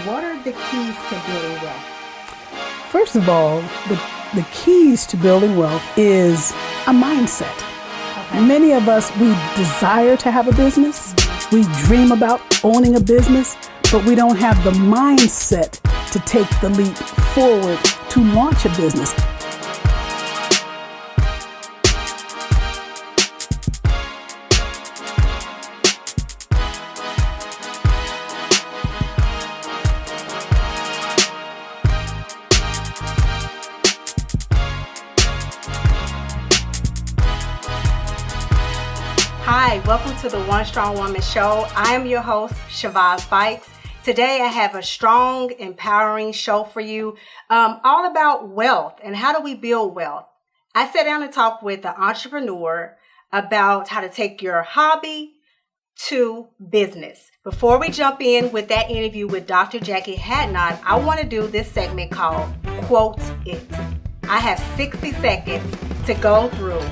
what are the keys to building wealth? First of all, the keys to building wealth is a mindset. Okay. Many of us, we desire to have a business. We dream about owning a business, but we don't have the mindset to take the leap forward to launch a business. Hi, welcome to the One Strong Woman Show. I am your host, Chavos Buycks. Today I have a strong, empowering show for you, all about wealth and how do we build wealth. I sat down and talked with an entrepreneur about how to take your hobby to business. Before we jump in with that interview with Dr. Jackie Hadnot, I want to do this segment called Quote It. I have 60 seconds to go through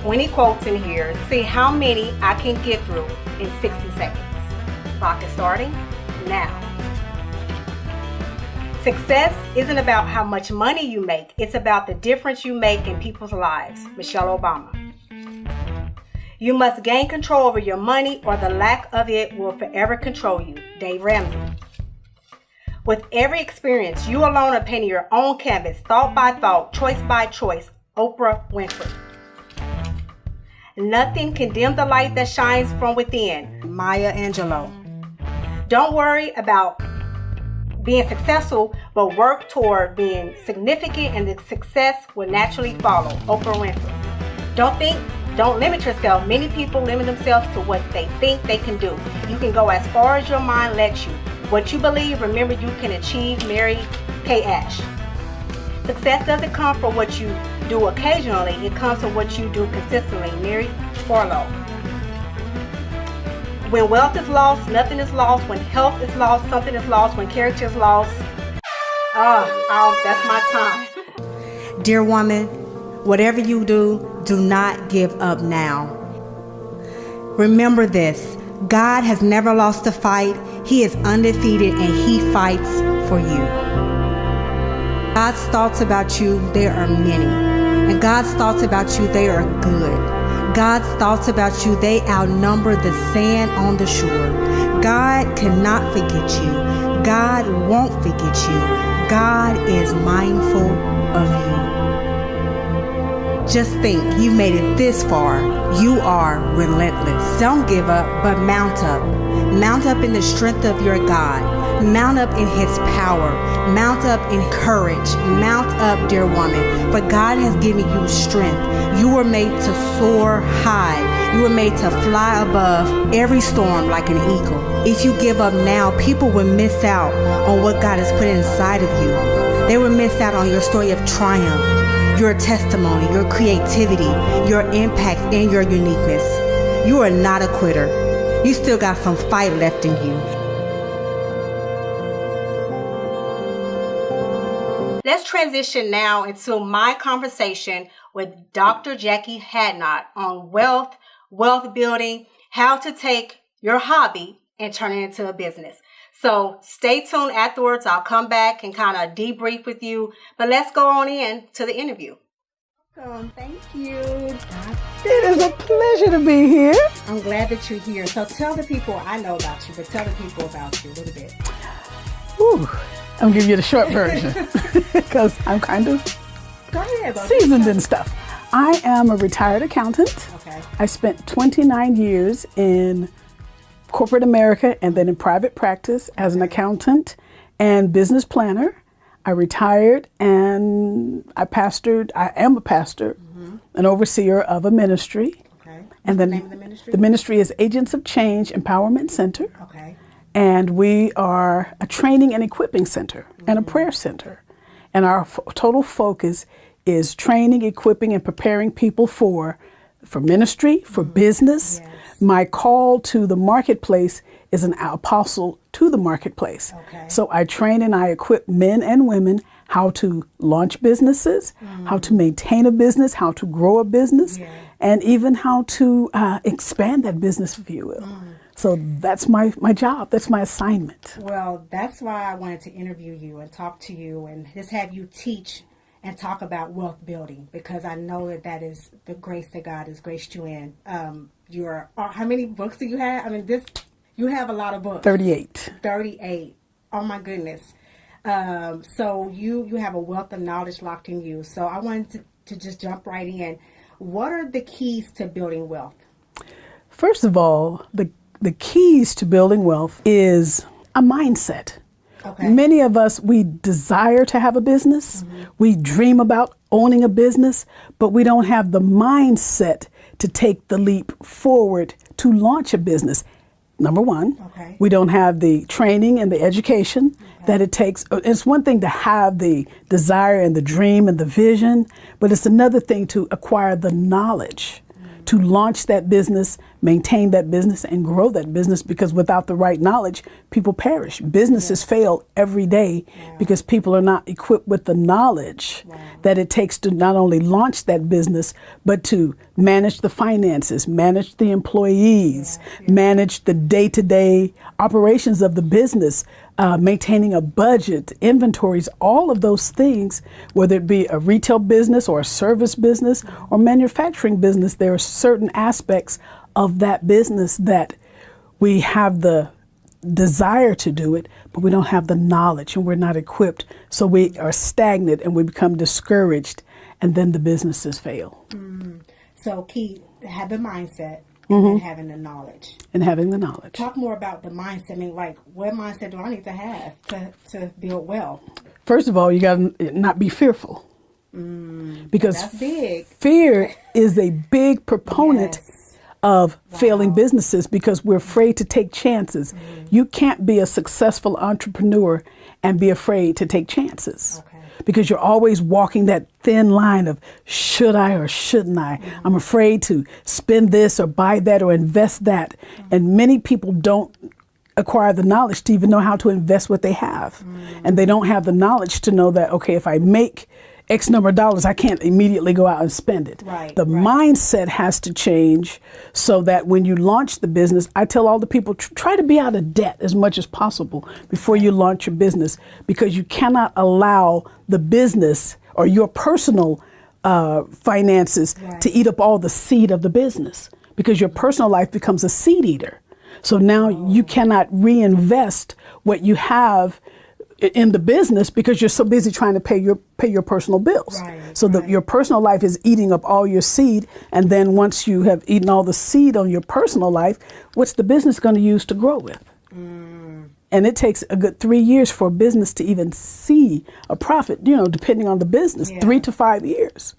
20 quotes in here, see how many I can get through in 60 seconds. Clock is starting now. Success isn't about how much money you make. It's about the difference you make in people's lives. Michelle Obama. You must gain control over your money or the lack of it will forever control you. Dave Ramsey. With every experience, you alone are painting your own canvas, thought by thought, choice by choice. Oprah Winfrey. Nothing can dim the light that shines from within. Maya Angelou. Don't worry about being successful, but work toward being significant and the success will naturally follow. Oprah Winfrey. Don't limit yourself. Many people limit themselves to what they think they can do. You can go as far as your mind lets you. What you believe, remember you can achieve. Mary Kay Ash. Success doesn't come from what you do occasionally, it comes from what you do consistently. Mary Forlow. When wealth is lost, nothing is lost. When health is lost, something is lost. When character is lost, that's my time. Dear woman, whatever you do, do not give up now. Remember this, God has never lost a fight. He is undefeated and He fights for you. God's thoughts about you, there are many. And God's thoughts about you, they are good. God's thoughts about you, they outnumber the sand on the shore. God cannot forget you. God won't forget you. God is mindful of you. Just think, you made it this far. You are relentless. Don't give up, but mount up. Mount up in the strength of your God. Mount up in His power. Mount up in courage. Mount up, dear woman, for God has given you strength. You were made to soar high. You were made to fly above every storm like an eagle. If you give up now, people will miss out on what God has put inside of you. They will miss out on your story of triumph, your testimony, your creativity, your impact, and your uniqueness. You are not a quitter. You still got some fight left in you. Let's transition now into my conversation with Dr. Jackie Hadnot on wealth building, how to take your hobby and turn it into a business. So stay tuned afterwards. I'll come back and kind of debrief with you. But let's go on in to the interview. Thank you. It is a pleasure to be here. I'm glad that you're here. So tell the people, I know about you, but tell the people about you a little bit. Ooh, I'm going to give you the short version because I'm kind of seasoned and stuff. I am a retired accountant. Okay. I spent 29 years in corporate America and then in private practice as an accountant and business planner. I retired and I am a pastor, an overseer of a ministry. Okay. And then the name of the ministry? The ministry is Agents of Change Empowerment Center. Okay. And we are a training and equipping center and a prayer center. And our total focus is training, equipping, and preparing people for ministry, for business. Yes. My call to the marketplace is an apostle to the marketplace. Okay. So I train and I equip men and women how to launch businesses, how to maintain a business, how to grow a business, and even how to expand that business, if you will. So that's my job. That's my assignment. Well, that's why I wanted to interview you and talk to you and just have you teach and talk about wealth building, because I know that is the grace that God has graced you in. How many books do you have? I mean, you have a lot of books. 38. 38. Oh my goodness. So you have a wealth of knowledge locked in you. So I wanted to just jump right in. What are the keys to building wealth? First of all, the keys to building wealth is a mindset. Okay. Many of us, we desire to have a business. Mm-hmm. We dream about owning a business, but we don't have the mindset to take the leap forward to launch a business. Number one, we don't have the training and the education that it takes. It's one thing to have the desire and the dream and the vision, but it's another thing to acquire the knowledge to launch that business, maintain that business, and grow that business, because without the right knowledge, people perish. Businesses fail every day because people are not equipped with the knowledge that it takes to not only launch that business, but to manage the finances, manage the employees, manage the day-to-day operations of the business, maintaining a budget, inventories, all of those things, whether it be a retail business or a service business or manufacturing business, there are certain aspects of that business that we have the desire to do it, but we don't have the knowledge and we're not equipped. So we are stagnant and we become discouraged, and then the businesses fail. So key, have the mindset. And having the knowledge. And having the knowledge. Talk more about the mindset. I mean, like, what mindset do I need to have to build wealth? First of all, you got to not be fearful. Because that's big. Fear is a big proponent of failing businesses, because we're afraid to take chances. You can't be a successful entrepreneur and be afraid to take chances. Because you're always walking that thin line of should I or shouldn't I? I'm afraid to spend this or buy that or invest that. And many people don't acquire the knowledge to even know how to invest what they have. And they don't have the knowledge to know that, okay, if I make X number of dollars, I can't immediately go out and spend it. The mindset has to change so that when you launch the business, I tell all the people, try to be out of debt as much as possible before you launch your business, because you cannot allow the business or your personal finances to eat up all the seed of the business, because your personal life becomes a seed eater. So now you cannot reinvest what you have in the business because you're so busy trying to pay your personal bills. So your personal life is eating up all your seed, and then once you have eaten all the seed on your personal life, what's the business going to use to grow with? And it takes a good 3 years for a business to even see a profit, depending on the business, 3 to 5 years.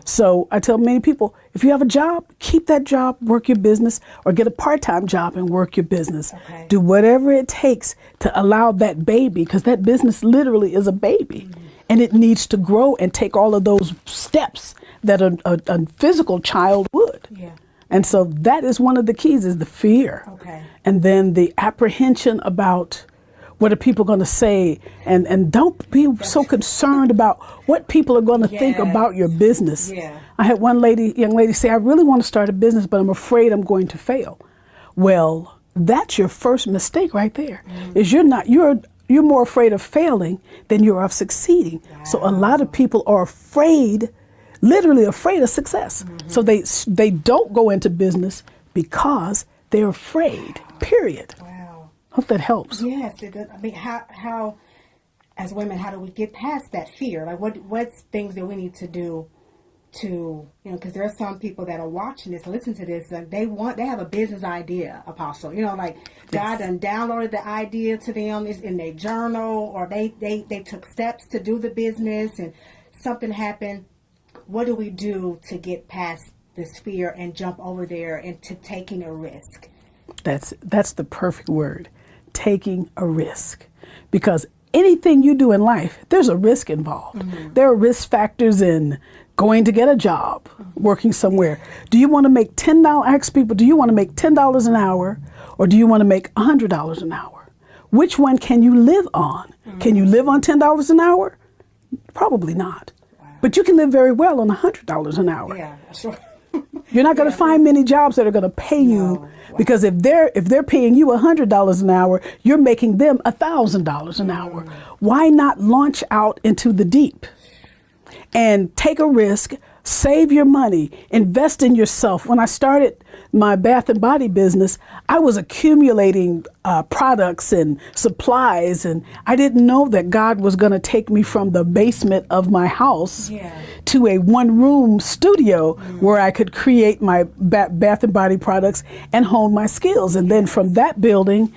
So I tell many people, if you have a job, keep that job, work your business, or get a part-time job and work your business. Do whatever it takes to allow that baby, because that business literally is a baby, and it needs to grow and take all of those steps that a physical child would. And so that is one of the keys, is the fear. And then the apprehension about what are people going to say, and don't be so concerned about what people are going to think about your business. I had one young lady say, I really want to start a business, but I'm afraid I'm going to fail. Well, that's your first mistake right there. Is you're more afraid of failing than you're of succeeding. So a lot of people are afraid, literally afraid of success. So they don't go into business because they're afraid, period. Hope that helps. Yes, it does. I mean, how, as women, how do we get past that fear? Like, what's things that we need to do to, because there are some people that are watching this, listen to this, and they have a business idea, Apostle. Like God done downloaded the idea to them, is in their journal, or they took steps to do the business, and something happened. What do we do to get past this fear and jump over there into taking a risk? That's the perfect word, taking a risk. Because anything you do in life, there's a risk involved. There are risk factors in going to get a job, working somewhere. Do you want to make $10? I ask people, do you want to make $10 an hour, or do you want to make $100 an hour? Which one can you live on? Can you live on $10 an hour? Probably not. But you can live very well on $100 an hour. Yeah, sure. You're not going to find many jobs that are going to pay you, because if they're paying you $100 an hour, you're making them $1,000 an hour. Why not launch out into the deep and take a risk? Save your money, invest in yourself. When I started my bath and body business, I was accumulating products and supplies, and I didn't know that God was going to take me from the basement of my house to a one-room studio where I could create my bath and body products and hone my skills. And then from that building,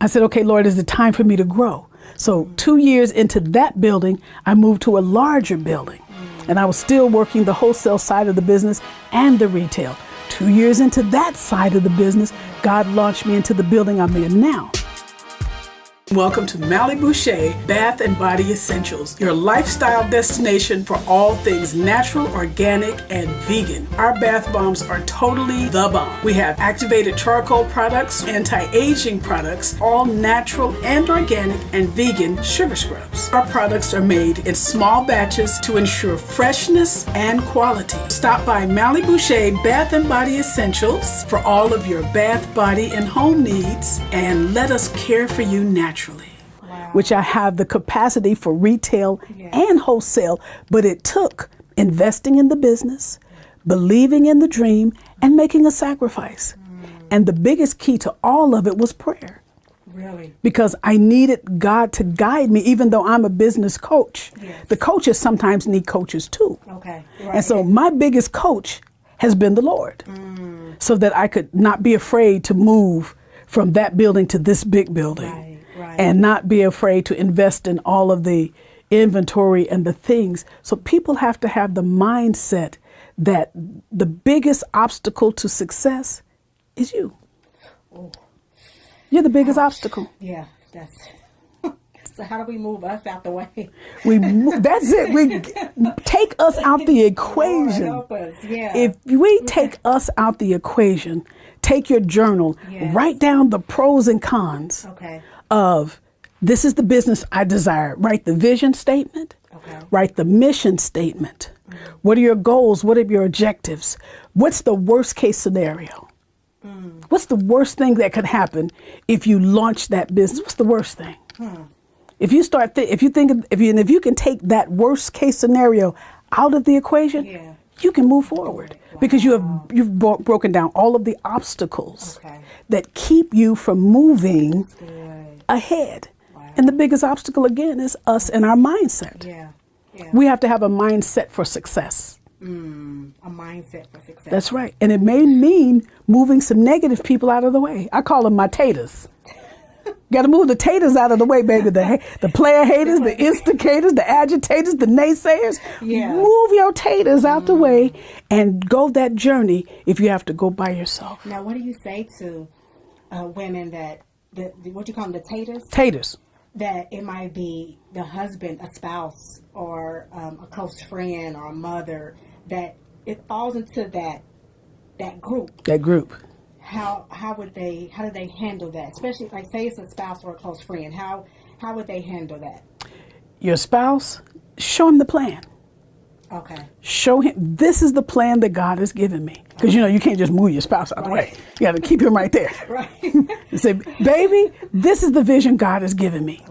I said, okay, Lord, is it time for me to grow? So 2 years into that building, I moved to a larger building. And I was still working the wholesale side of the business and the retail. 2 years into that side of the business, God launched me into the building I'm in now. Welcome to Malibu Shea Bath and Body Essentials, your lifestyle destination for all things natural, organic, and vegan. Our bath bombs are totally the bomb. We have activated charcoal products, anti-aging products, all natural and organic and vegan sugar scrubs. Our products are made in small batches to ensure freshness and quality. Stop by Malibu Shea Bath and Body Essentials for all of your bath, body, and home needs, and let us care for you naturally. Which I have the capacity for retail and wholesale, but it took investing in the business, believing in the dream, and making a sacrifice. And the biggest key to all of it was prayer. Really? Because I needed God to guide me, even though I'm a business coach. The coaches sometimes need coaches too. Okay. And so my biggest coach has been the Lord, so that I could not be afraid to move from that building to this big building. And not be afraid to invest in all of the inventory and the things. So people have to have the mindset that the biggest obstacle to success is you. Oh. You're the biggest obstacle. Yeah, that's. So how do we move us out the way? That's it. We take us out the equation. Lord, help us. Yeah. If we take us out the equation, take your journal, write down the pros and cons. Of this is the business I desire. Write the vision statement. Write the mission statement. What are your goals? What are your objectives? What's the worst case scenario? What's the worst thing that could happen if you launch that business? What's the worst thing? If you start, if you can take that worst case scenario out of the equation, you can move forward because you've broken down all of the obstacles that keep you from moving ahead. And the biggest obstacle again is us and our mindset. We have to have a mindset for success. A mindset for success. That's right. And it may mean moving some negative people out of the way. I call them my taters. Got to move the taters out of the way, baby. The player haters, the insticators, the agitators, the naysayers. Move your taters out the way and go that journey if you have to go by yourself. Now, what do you say to women that, what do you call them, the taters? Taters. That it might be the husband, a spouse, or a close friend or a mother, that it falls into that group. That group. How do they handle that? Especially, like, say it's a spouse or a close friend. How would they handle that? Your spouse, show him the plan. Okay. Show him, this is the plan that God has given me. Because, you can't just move your spouse out of the way. You got to keep him right there. And say, baby, this is the vision God has given me.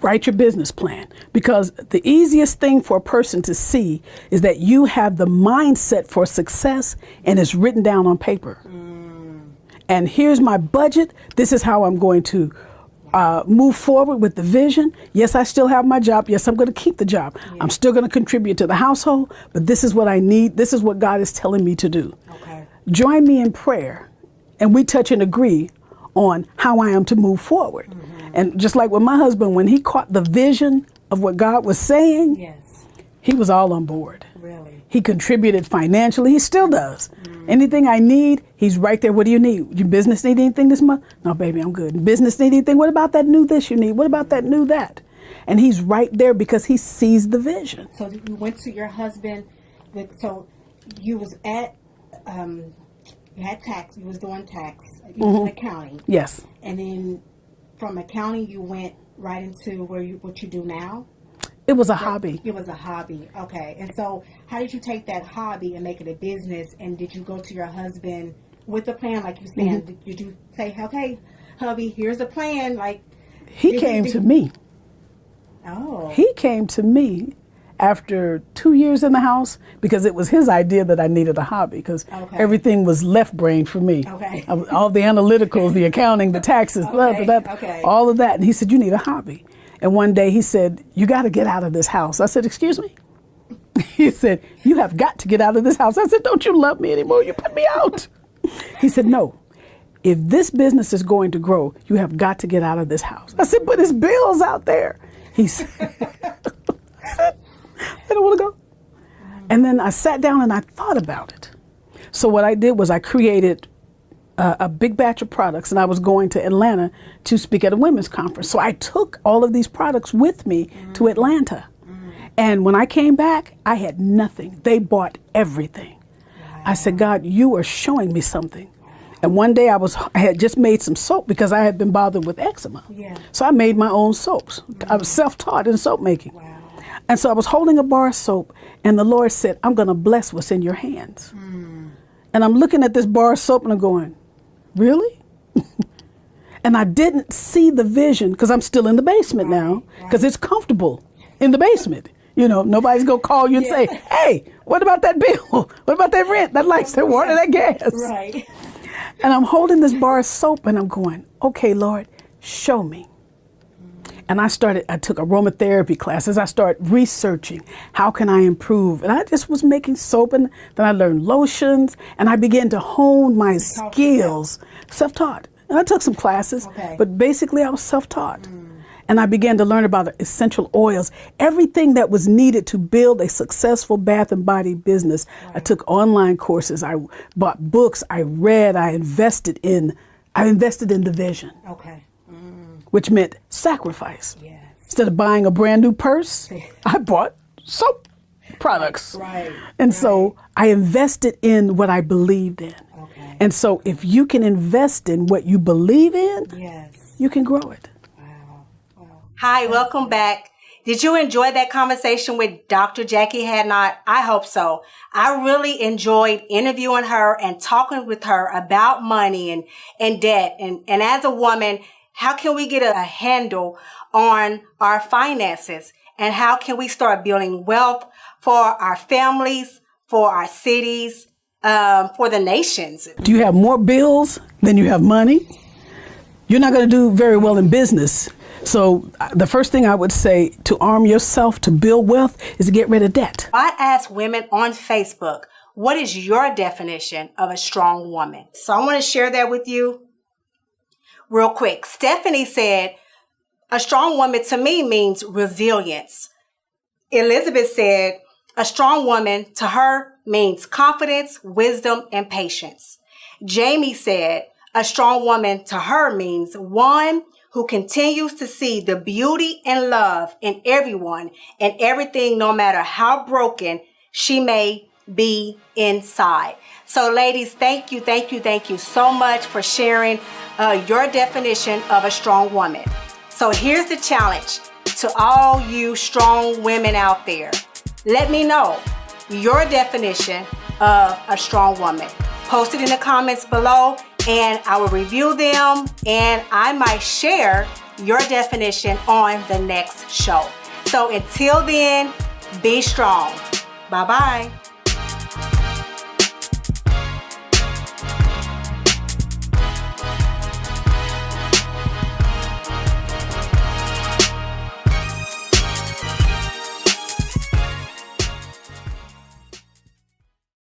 Write your business plan. Because the easiest thing for a person to see is that you have the mindset for success and it's written down on paper. And here's my budget. This is how I'm going to move forward with the vision. Yes, I still have my job. Yes, I'm going to keep the job. I'm still going to contribute to the household, but this is what I need. This is what God is telling me to do. Join me in prayer, and we touch and agree on how I am to move forward. And just like with my husband, when he caught the vision of what God was saying, he was all on board. He contributed financially. He still does. Anything I need, he's right there. What do you need? Your business need anything this month? No, baby, I'm good. Business need anything? What about that new this you need? What about that new that? And he's right there because he sees the vision. So you went to your husband. So you was at, you had tax. You was doing tax. You was in accounting. Yes. And then from accounting, you went right into what you do now? It was a hobby. It was a hobby. Okay. And so how did you take that hobby and make it a business? And did you go to your husband with a plan, like you said? Mm-hmm. Did you say, okay, hubby, here's the plan? Like, He came to me. Oh. He came to me after 2 years in the house because it was his idea that I needed a hobby because everything was left brain for me. Okay. All the analyticals, the accounting, the taxes, all of that. And he said, you need a hobby. And one day he said, you got to get out of this house. I said, excuse me? He said, you have got to get out of this house. I said, don't you love me anymore? You put me out. He said, no. If this business is going to grow, you have got to get out of this house. I said, but there's bills out there. He said, I don't want to go. And then I sat down and I thought about it. So what I did was I created a big batch of products, and I was going to Atlanta to speak at a women's conference. So I took all of these products with me to Atlanta. And when I came back, I had nothing. They bought everything. I said, God, you are showing me something. And one day I had just made some soap because I had been bothered with eczema. Yeah. So I made my own soaps. I was self-taught in soap making. Wow. And so I was holding a bar of soap, and the Lord said, I'm going to bless what's in your hands. And I'm looking at this bar of soap and I'm going, really? And I didn't see the vision because I'm still in the basement now because it's comfortable in the basement. You know, nobody's going to call you and say, hey, what about that bill? What about that rent, that lights, that water, that gas? Right. And I'm holding this bar of soap and I'm going, okay, Lord, show me. And I took aromatherapy classes. I started researching, how can I improve? And I just was making soap, and then I learned lotions, and I began to hone my skills, self-taught. And I took some classes, but basically I was self-taught. And I began to learn about essential oils, everything that was needed to build a successful bath and body business. I took online courses, I bought books, I read, I invested in the vision. Which meant sacrifice. Yes. Instead of buying a brand new purse, I bought soap products. And so I invested in what I believed in. And so if you can invest in what you believe in, you can grow it. Hi, welcome back. Did you enjoy that conversation with Dr. Jackie Hadnot? I hope so. I really enjoyed interviewing her and talking with her about money and debt. And as a woman, how can we get a handle on our finances? And how can we start building wealth for our families, for our cities, for the nations? Do you have more bills than you have money? You're not going to do very well in business. So the first thing I would say to arm yourself to build wealth is to get rid of debt. I asked women on Facebook, what is your definition of a strong woman? So I want to share that with you real quick. Stephanie said, a strong woman to me means resilience. Elizabeth said, a strong woman to her means confidence, wisdom, and patience. Jamie said, a strong woman to her means one who continues to see the beauty and love in everyone and everything, no matter how broken she may be inside. So ladies, thank you so much for sharing your definition of a strong woman. So here's the challenge to all you strong women out there. Let me know your definition of a strong woman. Post it in the comments below and I will review them and I might share your definition on the next show. So until then, be strong. Bye-bye.